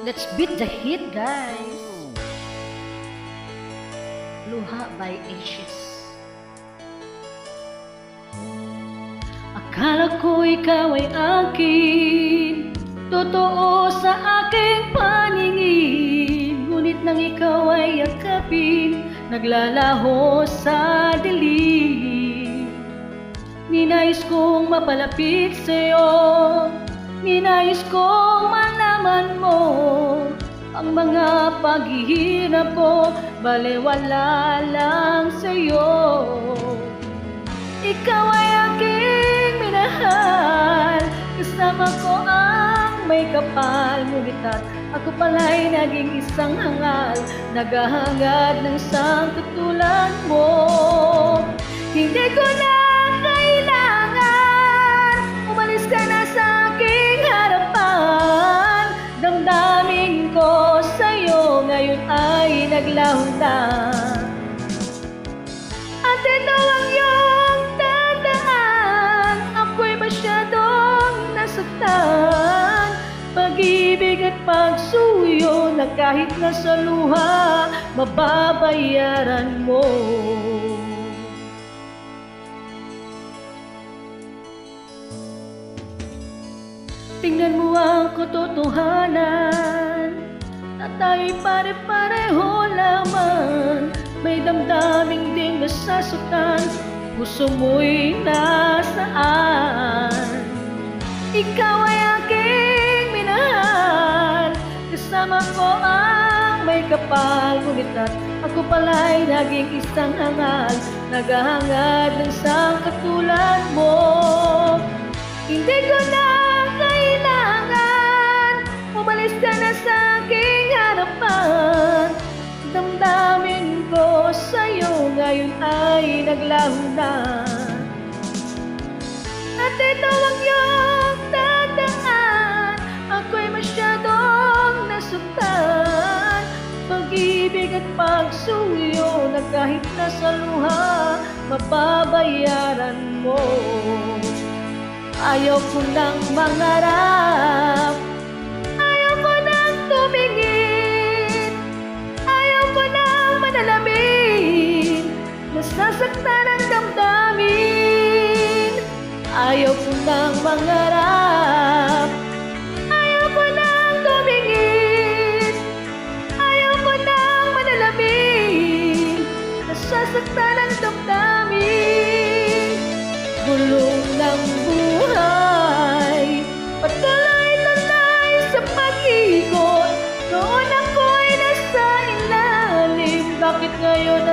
Let's beat the heat, guys. Luha by Ashes. Akala ko ikaw ay akin, totoo sa aking paningin. Ngunit nang ikaw ay yakapin, naglalaho sa dilim. Ninais kong mapalapit sa'yo, ninais kong malaman mo ang mga paghihirap ko, balewala lang sa'yo. Ikaw ay aking minahal, kasama ko ang may kapal. Ngunit at ako pala'y naging isang hangal, naghahangad ng isang katulad mo. Hindi ko na kailangan, umalis ka na sa aking harapan. Damdamin ko sa'yo ngayon ay naglahong na. At ito ang iyong tandaan, ako'y masyadong nasaktan. Pag-ibig at pagsuyo na kahit nasa luha, mababayaran mo. Tingnan mo ang katotohanan, na tayo'y pare-pareho lamang. May damdaming ding nasasaktan, puso mo'y nasaan. Ikaw ay aking minahal, kasama ko ang may kapal. Ngunit at ako pala'y naging isang hangal, naghahangad ng isang katulad mo. Hindi ko na kailangan, umalis ka na sa aking harapan. Damdamin ko sa'yo ngayon ay naglaho na. At ito ang iyong tandaan, ako'y masyadong nasaktan. Pag-ibig at pagsuyo na kahit nasa luha, mababayaran mo. Ayaw ko nang mangarap, ayaw ko nang tumingin, ayaw ko nang manalamin, nasasaktan ang damdamin. Ayaw ko nang mangarap, ayaw ko nang tumingin, ayaw ko nang manalamin, nasasaktan ang damdamin. Gulong ng buhay, patuloy-tuloy sa pag-ikot. Noon ako'y nasa ilalim, bakit ngayon